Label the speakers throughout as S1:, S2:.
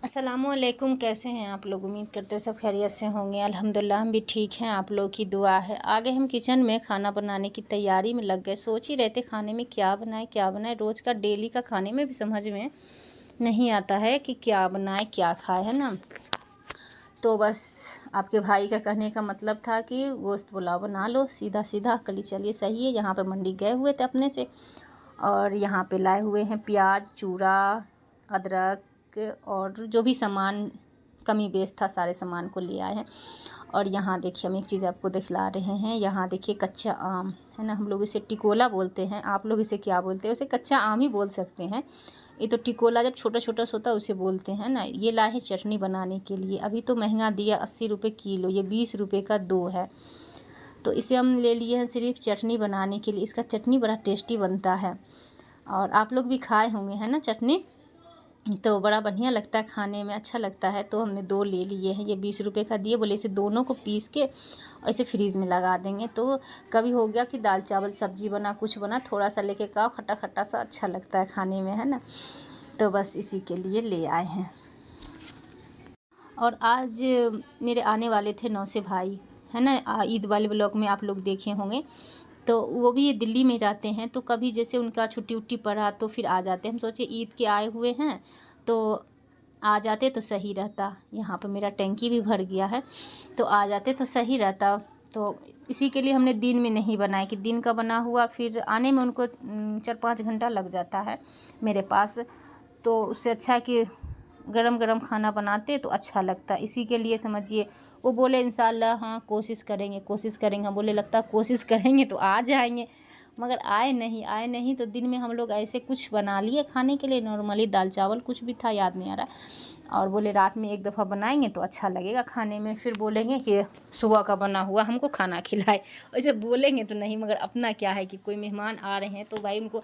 S1: अस्सलामुअलैकुम। कैसे हैं आप लोग? उम्मीद करते हैं सब खैरियत से होंगे। अल्हम्दुलिल्लाह हम भी ठीक हैं, आप लोग की दुआ है। आगे हम किचन में खाना बनाने की तैयारी में लग गए। सोच ही रहते खाने में क्या बनाए। रोज़ का डेली का खाने में भी समझ में नहीं आता है कि क्या बनाए क्या खाए, है ना। तो बस आपके भाई का कहने का मतलब था कि गोश्त पुलाव बना लो, सीधा सीधा। कली चलिए सही है। यहाँ पे मंडी गए हुए थे अपने से, और यहाँ पे लाए हुए हैं प्याज, चूड़ा, अदरक और जो भी सामान कमी बेस था सारे सामान को ले आए हैं। और यहाँ देखिए हम एक चीज़ आपको दिखला रहे हैं। यहाँ देखिए कच्चा आम है ना, हम लोग इसे टिकोला बोलते हैं, आप लोग इसे क्या बोलते हैं? उसे कच्चा आम ही बोल सकते हैं। ये तो टिकोला जब छोटा छोटा सा होता है उसे बोलते हैं ना। ये लाए हैं चटनी बनाने के लिए। अभी तो महंगा दिया 80 रुपये किलो, ये 20 रुपये का 2 है। तो इसे हम ले लिए हैं सिर्फ चटनी बनाने के लिए। इसका चटनी बड़ा टेस्टी बनता है और आप लोग भी खाए होंगे, है ना चटनी। तो बड़ा बढ़िया लगता है खाने में, अच्छा लगता है। तो हमने 2 ले लिए हैं। ये 20 रुपये का दिए, बोले इसे दोनों को पीस के और इसे फ्रीज़ में लगा देंगे। तो कभी हो गया कि दाल चावल सब्जी बना, कुछ बना, थोड़ा सा लेके खाओ, खट्टा खट्टा सा अच्छा लगता है खाने में, है ना। तो बस इसी के लिए ले आए हैं। और आज मेरे आने वाले थे 9 से भाई, है ना। ईद वाले ब्लॉग में आप लोग देखे होंगे। तो वो भी दिल्ली में रहते हैं, तो कभी जैसे उनका छुट्टी उट्टी पड़ा तो फिर आ जाते। हम सोचे ईद के आए हुए हैं तो आ जाते तो सही रहता। यहाँ पर मेरा टैंकी भी भर गया है, तो आ जाते तो सही रहता। तो इसी के लिए हमने दिन में नहीं बनाया कि दिन का बना हुआ फिर आने में उनको 4-5 घंटा लग जाता है मेरे पास। तो उससे अच्छा है कि गरम गरम खाना बनाते तो अच्छा लगता। इसी के लिए समझिए वो बोले इंशाल्लाह हाँ कोशिश करेंगे। हम बोले लगता कोशिश करेंगे तो आ जाएंगे, मगर आए नहीं। तो दिन में हम लोग ऐसे कुछ बना लिए खाने के लिए, नॉर्मली दाल चावल कुछ भी था, याद नहीं आ रहा। और बोले रात में एक दफ़ा बनाएंगे तो अच्छा लगेगा खाने में, फिर बोलेंगे कि सुबह का बना हुआ हमको खाना खिलाए। वैसे बोलेंगे तो नहीं, मगर अपना क्या है कि कोई मेहमान आ रहे हैं तो भाई उनको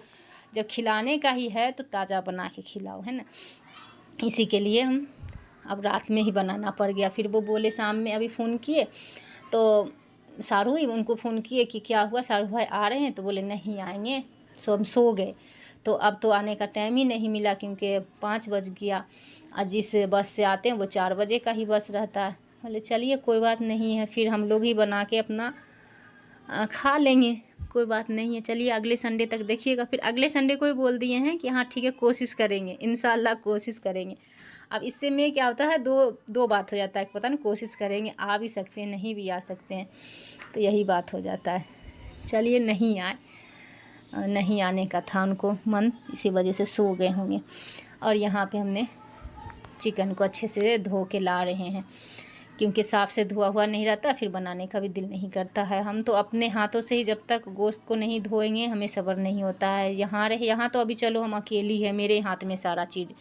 S1: जब खिलाने का ही है तो ताज़ा बना के खिलाओ, है ना। इसी के लिए हम अब रात में ही बनाना पड़ गया। फिर वो बोले शाम में अभी फ़ोन किए तो शाहरुख ही उनको फ़ोन किए कि क्या हुआ, शाहरुख भाई आ रहे हैं? तो बोले नहीं आएंगे, हम सो गए। तो अब तो आने का टाइम ही नहीं मिला क्योंकि 5 बज गया। और जिस बस से आते हैं वो 4 बजे का ही बस रहता है। बोले चलिए कोई बात नहीं है, फिर हम लोग ही बना के अपना खा लेंगे, कोई बात नहीं है। चलिए अगले संडे तक देखिएगा। फिर अगले संडे को ही बोल दिए हैं कि हाँ ठीक है कोशिश करेंगे, इंशाल्लाह कोशिश करेंगे। अब इससे में क्या होता है, दो बात हो जाता है कि पता नहीं कोशिश करेंगे, आ भी सकते हैं नहीं भी आ सकते हैं, तो यही बात हो जाता है। चलिए नहीं आए, नहीं आने का था उनको मन, इसी वजह से सो गए होंगे। और यहाँ पे हमने चिकन को अच्छे से धो के ला रहे हैं क्योंकि साफ़ से धुआ हुआ नहीं रहता, फिर बनाने का भी दिल नहीं करता है। हम तो अपने हाथों से ही जब तक गोश्त को नहीं धोएंगे हमें सब्र नहीं होता है। यहाँ तो अभी चलो हम अकेली है, मेरे हाथ में सारा चीज़,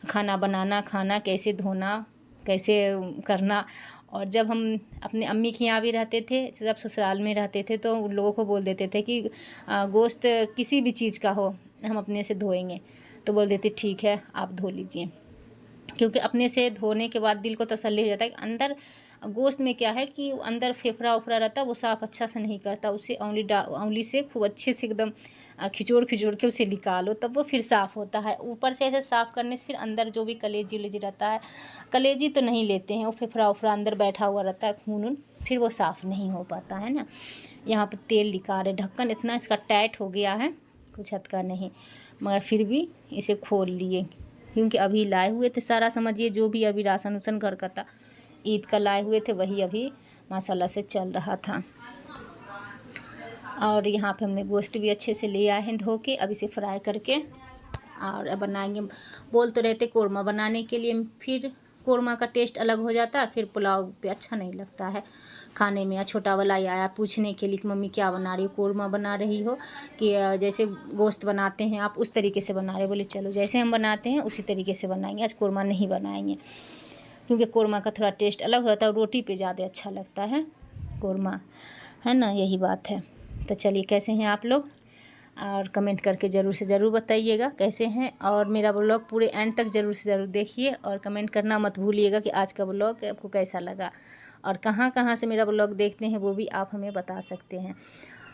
S1: खाना बनाना, खाना कैसे धोना, कैसे करना। और जब हम अपने अम्मी के यहाँ भी रहते थे, जब ससुराल में रहते थे, तो उन लोगों को बोल देते थे कि गोश्त किसी भी चीज़ का हो हम अपने से धोएंगे, तो बोल देते ठीक है आप धो लीजिए। क्योंकि अपने से धोने के बाद दिल को तसल्ली हो जाता है कि अंदर गोश्त में क्या है कि अंदर फेफड़ा उफड़ा रहता है, वो साफ़ अच्छा से नहीं करता। उसे उंगली से खूब अच्छे से एकदम खिचोड़ के उसे निकालो, तब वो फिर साफ़ होता है। ऊपर से ऐसे साफ़ करने से फिर अंदर जो भी कलेजी उलेजी रहता है, कलेजी तो नहीं लेते हैं, वो फेफड़ा उफड़ा अंदर बैठा हुआ रहता है, खून, फिर वो साफ़ नहीं हो पाता है ना। यहाँ पर तेल निकाले, ढक्कन इतना इसका टाइट हो गया है कुछ हद का नहीं, मगर फिर भी इसे खोल लिए क्योंकि अभी लाए हुए थे सारा, समझिए जो भी अभी राशन उसन घर का था ईद का लाए हुए थे वही अभी माशाल्लाह से चल रहा था। और यहाँ पे हमने गोश्त भी अच्छे से ले आए हैं धो के, अब इसे फ्राई करके और बनाएंगे। बोल तो रहते कोरमा बनाने के लिए, फिर कोरमा का टेस्ट अलग हो जाता है, फिर पुलाव पे अच्छा नहीं लगता है खाने में। या छोटा वाला आया पूछने के लिए कि मम्मी क्या बना रही हो, कोरमा बना रही हो कि जैसे गोश्त बनाते हैं आप उस तरीके से बना रहे हो। बोले चलो जैसे हम बनाते हैं उसी तरीके से बनाएंगे, आज कोरमा नहीं बनाएंगे क्योंकि कोरमा का थोड़ा टेस्ट अलग होता है, रोटी पे ज़्यादा अच्छा लगता है कोरमा, है ना, यही बात है। तो चलिए कैसे हैं आप लोग, और कमेंट करके ज़रूर से ज़रूर बताइएगा कैसे हैं। और मेरा ब्लॉग पूरे एंड तक ज़रूर से ज़रूर देखिए और कमेंट करना मत भूलिएगा कि आज का ब्लॉग आपको कैसा लगा, और कहाँ कहाँ से मेरा ब्लॉग देखते हैं वो भी आप हमें बता सकते हैं।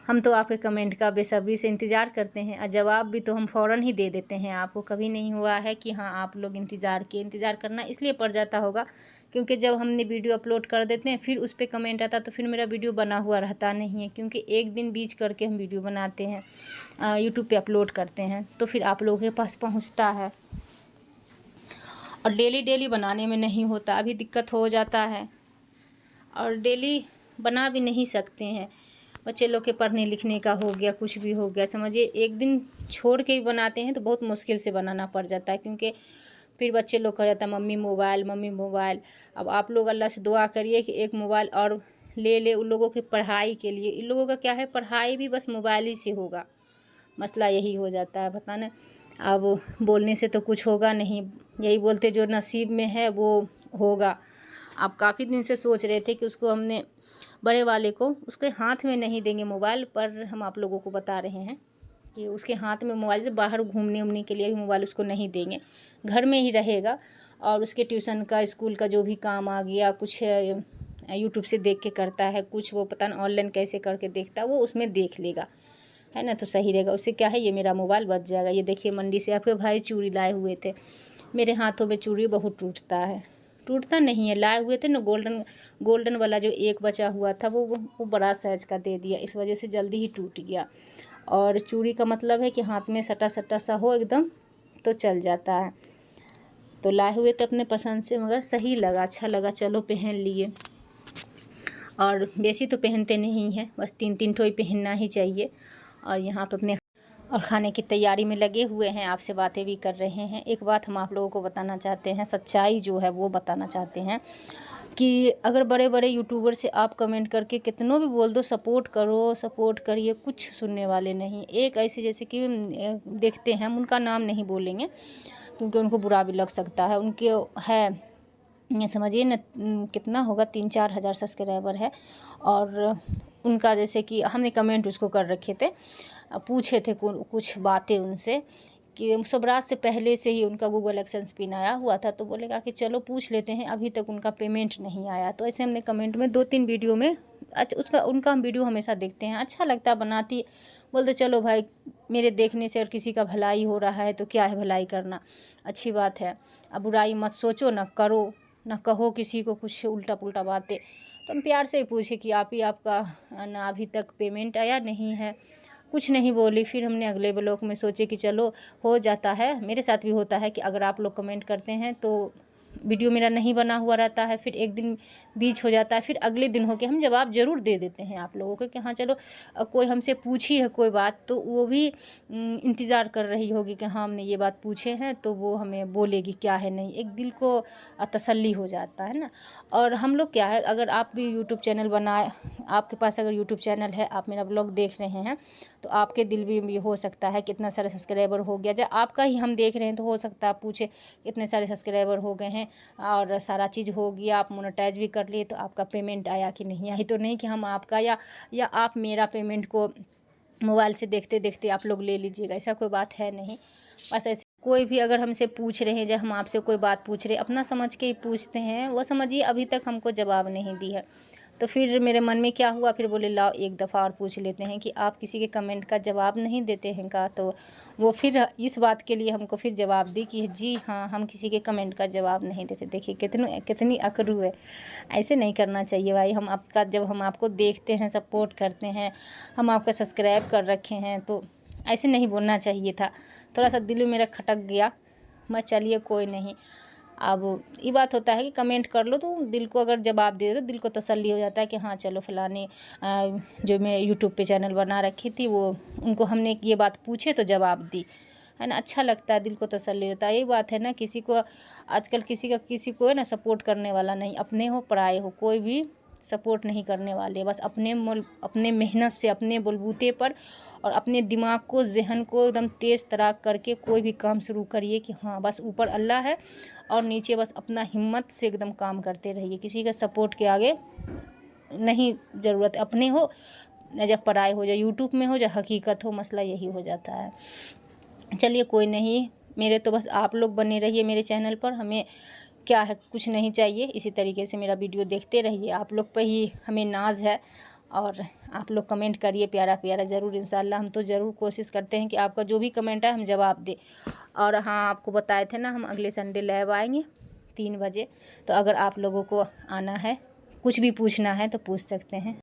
S1: हम तो आपके कमेंट का बेसब्री से इंतज़ार करते हैं और जवाब भी तो हम फ़ौरन ही दे देते हैं आपको। कभी नहीं हुआ है कि हाँ आप लोग इंतज़ार करना इसलिए पड़ जाता होगा क्योंकि जब हमने वीडियो अपलोड कर देते हैं फिर उस पर कमेंट आता तो फिर मेरा वीडियो बना हुआ रहता नहीं है, क्योंकि एक दिन बीच करके हम वीडियो बनाते हैं, यूट्यूब पे अपलोड करते हैं तो फिर आप लोगों के पास पहुँचता है। और डेली बनाने में नहीं होता, अभी दिक्कत हो जाता है और डेली बना भी नहीं सकते हैं। बच्चे लोग के पढ़ने लिखने का हो गया, कुछ भी हो गया, समझिए एक दिन छोड़ के भी बनाते हैं तो बहुत मुश्किल से बनाना पड़ जाता है, क्योंकि फिर बच्चे लोग कह जाता है मम्मी मोबाइल मम्मी मोबाइल। अब आप लोग अल्लाह से दुआ करिए कि एक मोबाइल और ले उन लोगों की पढ़ाई के लिए। इन लोगों का क्या है, पढ़ाई भी बस मोबाइल ही से होगा, मसला यही हो जाता है। पता नहीं, अब बोलने से तो कुछ होगा नहीं, यही बोलते जो नसीब में है वो होगा। आप काफ़ी दिन से सोच रहे थे कि उसको हमने बड़े वाले को उसके हाथ में नहीं देंगे मोबाइल, पर हम आप लोगों को बता रहे हैं कि उसके हाथ में मोबाइल से बाहर घूमने उमने के लिए भी मोबाइल उसको नहीं देंगे, घर में ही रहेगा। और उसके ट्यूशन का स्कूल का जो भी काम आ गया, कुछ यूट्यूब से देख के करता है, कुछ वो पता नहीं ऑनलाइन कैसे करके देखता है, वो उसमें देख लेगा, है ना, तो सही रहेगा। उससे क्या है, ये मेरा मोबाइल बच जाएगा। ये देखिए मंडी से आपके भाई चूड़ी लाए हुए थे, मेरे हाथों में चूड़ी बहुत टूटता है, टूटता नहीं है, लाए हुए थे ना गोल्डन वाला जो एक बचा हुआ था वो बड़ा साइज का दे दिया, इस वजह से जल्दी ही टूट गया। और चूड़ी का मतलब है कि हाथ में सटा सटा सा हो एकदम तो चल जाता है। तो लाए हुए थे अपने पसंद से, मगर सही लगा, अच्छा लगा, चलो पहन लिए। और बेसी तो पहनते नहीं हैं, बस 3 ठो ही पहनना ही चाहिए। और यहाँ पर अपने और खाने की तैयारी में लगे हुए हैं, आपसे बातें भी कर रहे हैं। एक बात हम आप लोगों को बताना चाहते हैं, सच्चाई जो है वो बताना चाहते हैं कि अगर बड़े बड़े यूट्यूबर से आप कमेंट करके कितनों भी बोल दो सपोर्ट करो सपोर्ट करिए, कुछ सुनने वाले नहीं। एक ऐसे जैसे कि देखते हैं, हम उनका नाम नहीं बोलेंगे क्योंकि उनको बुरा भी लग सकता है, उनके है ये समझिए न कितना होगा 3-4 हज़ार सब्सक्राइबर है। और उनका जैसे कि हमने कमेंट उसको कर रखे थे, पूछे थे कुछ बातें उनसे कि स्वराज से पहले से ही उनका गूगल एक्सेंस पिन आया हुआ था, तो बोलेगा कि चलो पूछ लेते हैं, अभी तक उनका पेमेंट नहीं आया। तो ऐसे हमने कमेंट में 2-3 वीडियो में उनका हम वीडियो हमेशा देखते हैं, अच्छा लगता है, बनाती बोलते चलो भाई मेरे देखने से और किसी का भलाई हो रहा है तो क्या है, भलाई करना अच्छी बात है। अब बुराई मत सोचो, ना करो ना कहो किसी को कुछ उल्टा पुल्टा बातें। तो हम प्यार से ही पूछे कि आपका ना अभी तक पेमेंट आया नहीं है, कुछ नहीं बोली। फिर हमने अगले ब्लॉग में सोचे कि चलो हो जाता है, मेरे साथ भी होता है कि अगर आप लोग कमेंट करते हैं तो वीडियो मेरा नहीं बना हुआ रहता है, फिर एक दिन बीच हो जाता है, फिर अगले दिन हो के हम जवाब ज़रूर दे देते हैं आप लोगों को कि हाँ चलो कोई हमसे पूछी है कोई बात, तो वो भी इंतज़ार कर रही होगी कि हाँ हमने ये बात पूछे हैं तो वो हमें बोलेगी क्या है नहीं, एक दिल को तसल्ली हो जाता है ना। और हम लोग क्या है, अगर आप भी यूट्यूब चैनल बनाए, आपके पास अगर यूट्यूब चैनल है, आप मेरा ब्लॉग देख रहे हैं तो आपके दिल भी हो सकता है कितना सारे सब्सक्राइबर हो गया, जब आपका ही हम देख रहे हैं तो हो सकता है आप पूछे कितने सारे सब्सक्राइबर हो गए हैं और सारा चीज़ हो गया, आप मोनेटाइज भी कर लिए, तो आपका पेमेंट आया कि नहीं आया। तो नहीं कि हम आपका या आप मेरा पेमेंट को मोबाइल से देखते देखते आप लोग ले लीजिएगा, ऐसा कोई बात है नहीं। बस ऐसे कोई भी अगर हमसे पूछ रहे हैं, जब हम आपसे कोई बात पूछ रहे अपना समझ के ही पूछते हैं, वो समझिए अभी तक हमको जवाब नहीं दी है। तो फिर मेरे मन में क्या हुआ, फिर बोले लाओ एक दफ़ा और पूछ लेते हैं कि आप किसी के कमेंट का जवाब नहीं देते हैं का। तो वो फिर इस बात के लिए हमको फिर जवाब दी कि जी हाँ हम किसी के कमेंट का जवाब नहीं देते। देखिए कितनी अकड़ू है, ऐसे नहीं करना चाहिए भाई। हम आपका जब हम आपको देखते हैं, सपोर्ट करते हैं, हम आपका सब्सक्राइब कर रखे हैं, तो ऐसे नहीं बोलना चाहिए था। थोड़ा सा दिल मेरा खटक गया, मैं चलिए कोई नहीं। अब ये बात होता है कि कमेंट कर लो तो दिल को अगर जवाब दे दो तो दिल को तसल्ली हो जाता है कि हाँ चलो फलाने जो मैं यूट्यूब पे चैनल बना रखी थी वो उनको हमने ये बात पूछे तो जवाब दी, है ना, अच्छा लगता है, दिल को तसल्ली होता है। यही बात है ना, किसी को आजकल किसी को है ना सपोर्ट करने वाला नहीं, अपने हो पराए हो कोई भी सपोर्ट नहीं करने वाले, बस अपने मेहनत से अपने बलबूते पर और अपने दिमाग को जहन को एकदम तेज़ तराक करके कोई भी काम शुरू करिए कि हाँ बस ऊपर अल्लाह है और नीचे बस अपना हिम्मत से एकदम काम करते रहिए, किसी का सपोर्ट के आगे नहीं ज़रूरत। अपने हो जब पराए हो, या यूट्यूब में हो या हकीकत हो, मसला यही हो जाता है। चलिए कोई नहीं, मेरे तो बस आप लोग बने रहिए मेरे चैनल पर, हमें क्या है कुछ नहीं चाहिए, इसी तरीके से मेरा वीडियो देखते रहिए, आप लोग पे ही हमें नाज है और आप लोग कमेंट करिए प्यारा प्यारा ज़रूर, इंशाल्लाह हम तो ज़रूर कोशिश करते हैं कि आपका जो भी कमेंट है हम जवाब दें। और हाँ, आपको बताए थे ना हम अगले संडे लाइव आएंगे 3 बजे, तो अगर आप लोगों को आना है, कुछ भी पूछना है तो पूछ सकते हैं।